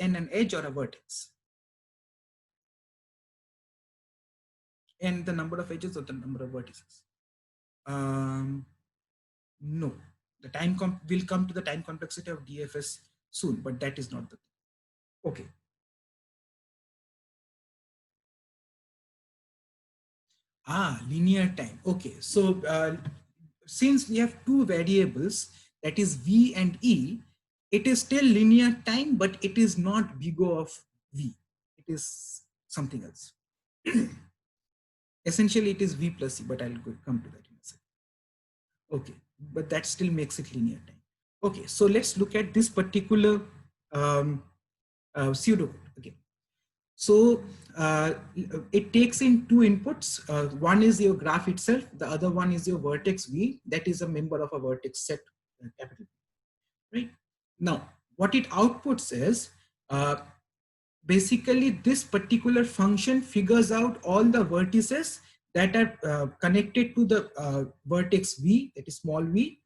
n an edge or a vertex? N the number of edges or the number of vertices? No, the time will come to the time complexity of DFS soon, but that is not the thing. Okay. Linear time. Okay, so since we have two variables, that is V and E, it is still linear time, but it is not big O of V. It is something else. Essentially, it is V plus E, but I'll come to that in a second. Okay, but that still makes it linear time. Okay, so let's look at this particular pseudocode again. So it takes in two inputs. One is your graph itself. The other one is your vertex V. That is a member of a vertex set, capital V, right? Now, what it outputs is basically this particular function figures out all the vertices that are connected to the vertex V, that is small v,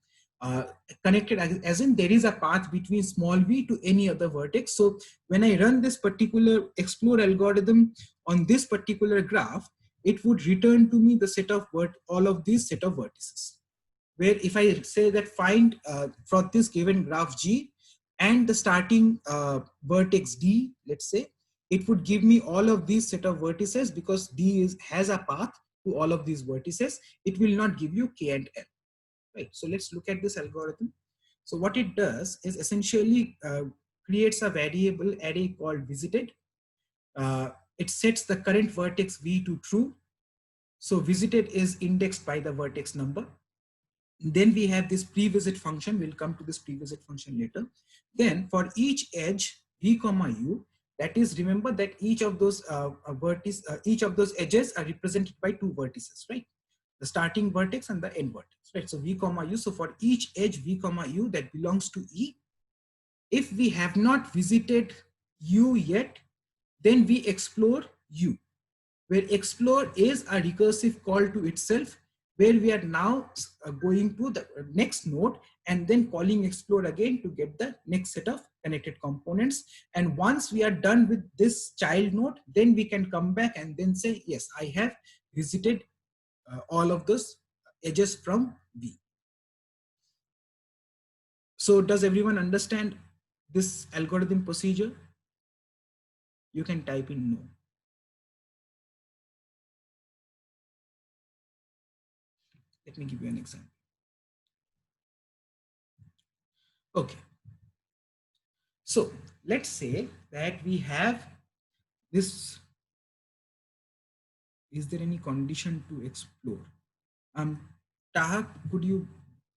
connected as in there is a path between small v to any other vertex. So when I run this particular explore algorithm on this particular graph, it would return to me the set of all of these set of vertices. Where if I say that find for this given graph G and the starting vertex D, let's say, it would give me all of these set of vertices because D has a path to all of these vertices. It will not give you K and L. Right. So let's look at this algorithm. So what it does is essentially creates a variable array called visited. It sets the current vertex V to true. So visited is indexed by the vertex number. Then we have this pre-visit function. We'll come to this pre-visit function later. Then for each edge V comma U, that is, remember that each of those each of those edges are represented by two vertices, right? The starting vertex and the end vertex, right? So V comma U. So for each edge V comma U that belongs to E, if we have not visited U yet, then we explore U, where explore is a recursive call to itself, where we are now going to the next node and then calling explore again to get the next set of connected components. And once we are done with this child node, then we can come back and then say, yes, I have visited all of those edges from V. So does everyone understand this algorithm procedure? You can type in no. Let me give you an example. Okay. So let's say that we have this. Is there any condition to explore? Taha, could you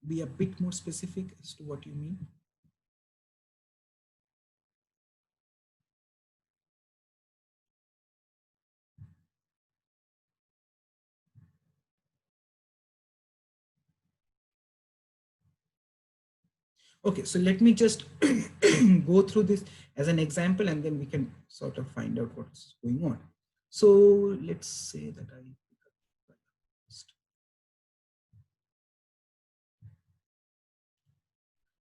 be a bit more specific as to what you mean? Okay, so let me just go through this as an example and then we can sort of find out what's going on. So let's say that I pick up first.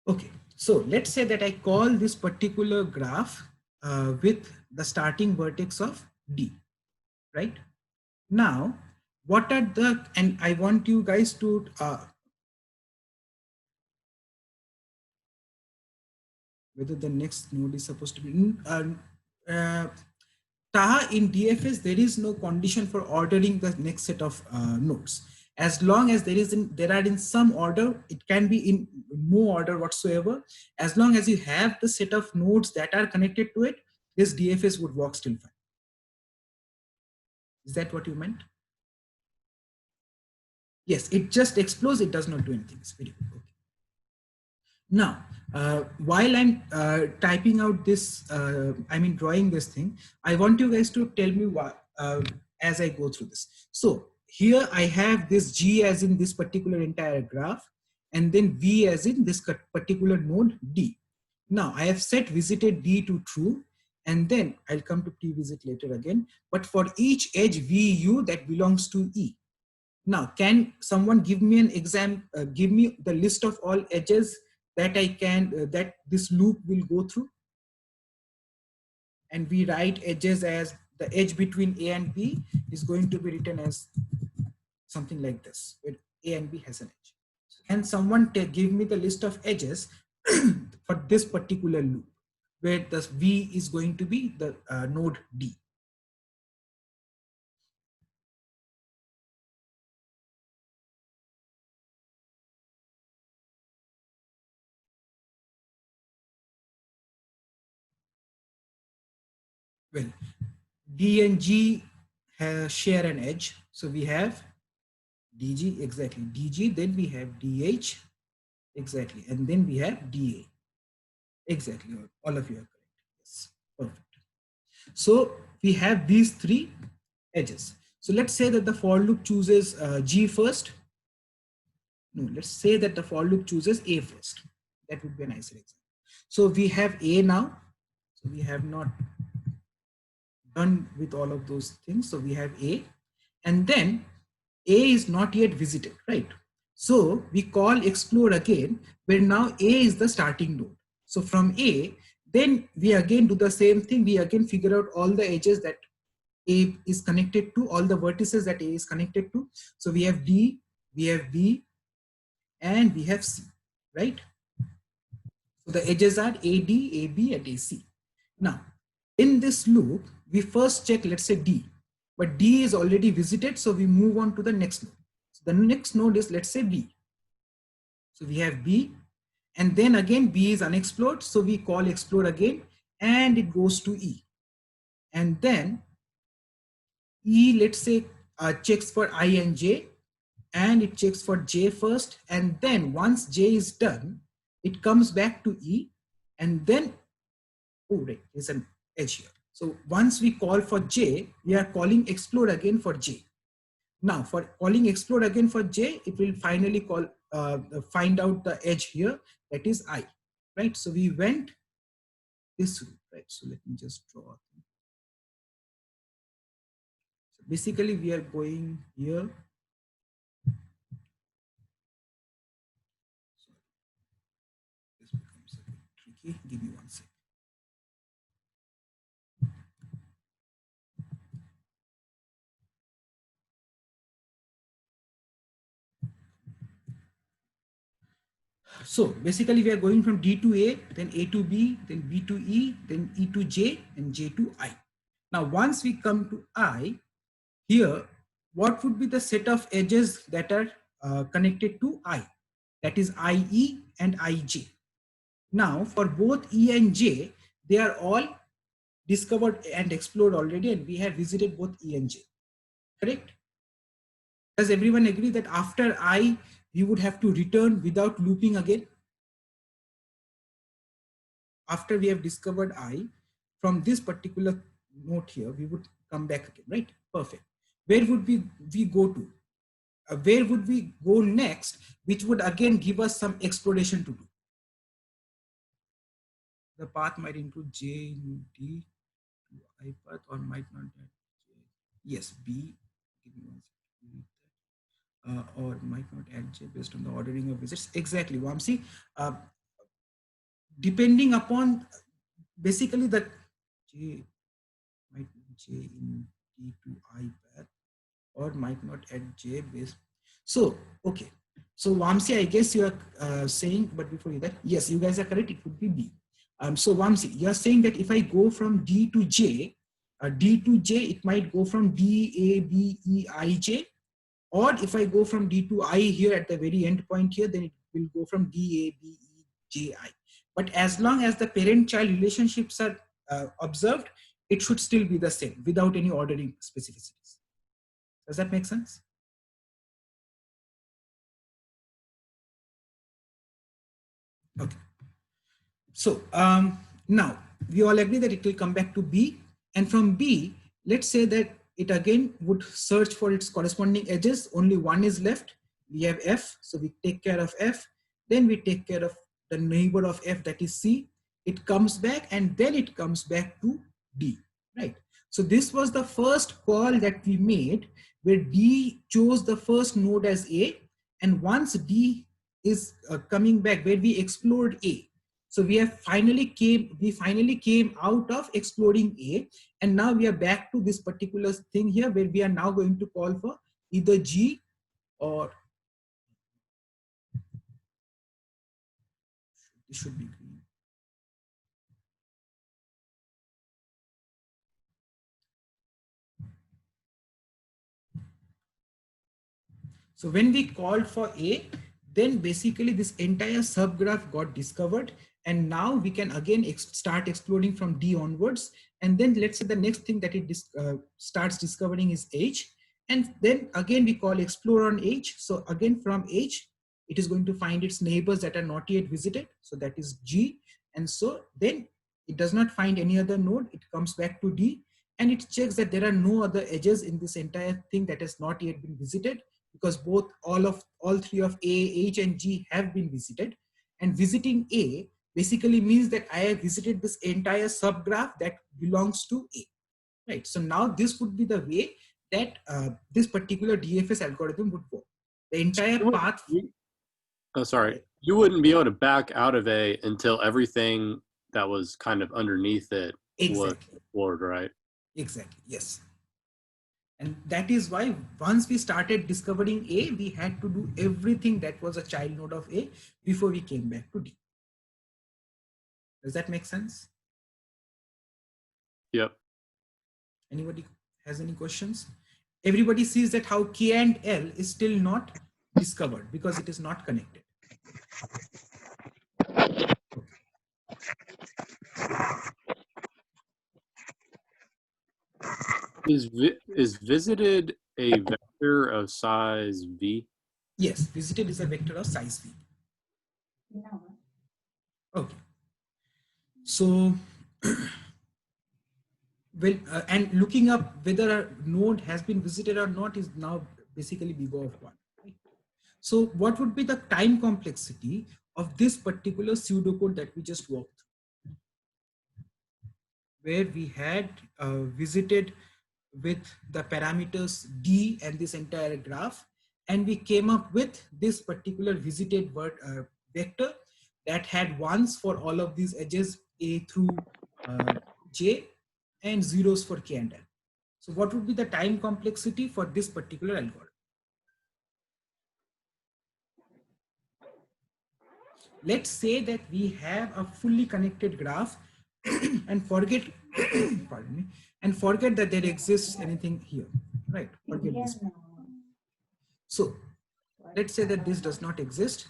Okay, so let's say that I call this particular graph with the starting vertex of D, right? Now, what are the, and I want you guys to whether the next node is supposed to be Taha, in DFS there is no condition for ordering the next set of nodes. As long as there are in some order, it can be in no order whatsoever. As long as you have the set of nodes that are connected to it, this DFS would work still fine. Is that what you meant? Yes, it just explodes. It does not do anything. It's very good. Okay. Now, while I'm typing out this, drawing this thing, I want you guys to tell me what, as I go through this. So here I have this G as in this particular entire graph, and then V as in this particular node D. Now I have set visited D to true, and then I'll come to pre-visit later again. But for each edge VU that belongs to E. Now, can someone give me an give me the list of all edges that I can, that this loop will go through? and we write edges as the edge between A and B is going to be written as something like this, where A and B has an edge. Can someone give me the list of edges for this particular loop, where the V is going to be the node D? Well, D and G share an edge. So we have DG, exactly, DG, then we have DH, exactly, and then we have DA. Exactly, all of you are correct. Yes, perfect. So we have these three edges. So let's say that the for loop chooses G first. No, let's say that the for loop chooses A first. That would be a nicer example. So we have A now. So we have not done with all of those things. So we have A, and then A is not yet visited, right? So we call explore again, where now A is the starting node. So from A, then we again do the same thing. We again figure out all the edges that A is connected to, all the vertices that A is connected to. So we have D, we have B, and we have C, right? So the edges are AD, AB, and AC. Now, in this loop, we first check, let's say D, but D is already visited, so we move on to the next node. So the next node is, let's say, B. So we have B, and then again B is unexplored, so we call explore again, and it goes to E. And then E, let's say, checks for I and J, and it checks for J first, and then once J is done, it comes back to E, and then, oh, right, there's an edge here. So once we call for J, we are calling explore again for J. Now for calling explore again for J, it will finally call find out the edge here, that is I, right? So we went this route, right? So let me just draw. So basically we are going here. So this becomes a bit tricky. Give me one second. So basically we are going from D to A, then A to B, then B to E, then E to J, and J to I. Now once we come to I, here, what would be the set of edges that are connected to I? That is IE and IJ. Now for both E and J, they are all discovered and explored already, and we have visited both E and J, correct? Does everyone agree that after I, we would have to return without looping again? After we have discovered I, from this particular note here, we would come back again, right? Perfect. Where would we go to? Where would we go next, which would again give us some exploration to do? The path might include J in D to I path, or might not have J. Yes, B. Give me one second. Or might not add J based on the ordering of visits. Exactly, Vamsi. Depending upon basically the J might J in D to I path, or might not add J based. So, okay. So Vamsi, I guess you are saying, but before you that, yes, you guys are correct. It would be B. So Vamsi, you are saying that if I go from D to J, D to J, it might go from D, A, B, E, I, J. Or if I go from D to I here at the very end point here, then it will go from D, A, B, E, J, I. But as long as the parent-child relationships are observed, it should still be the same without any ordering specificities. Does that make sense? Okay. So now we all agree that it will come back to B, and from B, let's say that it again would search for its corresponding edges. Only one is left. We have F, so we take care of F. Then we take care of the neighbor of F, that is C. It comes back, and then it comes back to D, right? So this was the first call that we made, where D chose the first node as A, and once D is coming back, where we explored A. So we finally came out of exploring A, and now we are back to this particular thing here where we are now going to call for either G or it should be green. So when we called for A, then basically this entire subgraph got discovered, and now we can again start exploring from D onwards. And then let's say the next thing that it starts discovering is H, and then again we call explore on H. So again from H, it is going to find its neighbors that are not yet visited. So that is G, and so then it does not find any other node. It comes back to D, and it checks that there are no other edges in this entire thing that has not yet been visited, because all three of A, H, and G have been visited. And visiting A basically means that I have visited this entire subgraph that belongs to A, right? So now this would be the way that this particular DFS algorithm would work. The entire path. Oh, sorry. You wouldn't be able to back out of A until everything that was kind of underneath it was explored, right? Exactly, yes. And that is why once we started discovering A, we had to do everything that was a child node of A before we came back to D. Does that make sense? Yep. Anybody has any questions? Everybody sees that how K and L is still not discovered because it is not connected. Is visited a vector of size V? Yes, visited is a vector of size V. Okay. So, well, and looking up whether a node has been visited or not is now basically big O of 1. Right? So what would be the time complexity of this particular pseudocode that we just walked through, where we had visited with the parameters D and this entire graph, and we came up with this particular visited vector that had ones for all of these edges A through J and zeros for K and L. So what would be the time complexity for this particular algorithm? Let's say that we have a fully connected graph and forget, pardon me, and forget that there exists anything here, right? Forget this. So let's say that this does not exist.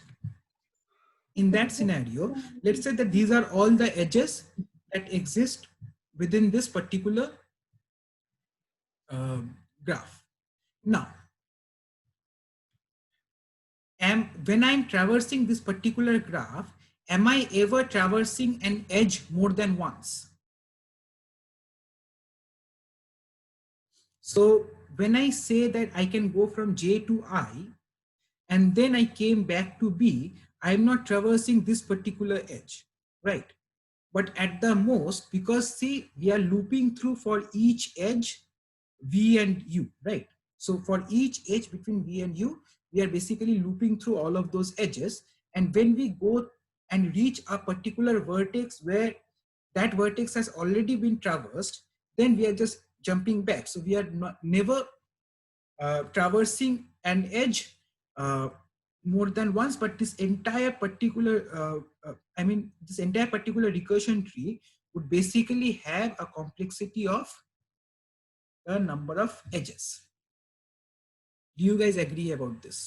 In that scenario, let's say that these are all the edges that exist within this particular graph. Now, when I'm traversing this particular graph, am I ever traversing an edge more than once? So when I say that I can go from J to I, and then I came back to B, I'm not traversing this particular edge, right? But at the most, because see, we are looping through for each edge, V and U, right? So for each edge between V and U, we are basically looping through all of those edges. And when we go and reach a particular vertex where that vertex has already been traversed, then we are just jumping back. So we are never traversing an edge more than once, but this entire particular, this entire particular recursion tree would basically have a complexity of the number of edges. Do you guys agree about this?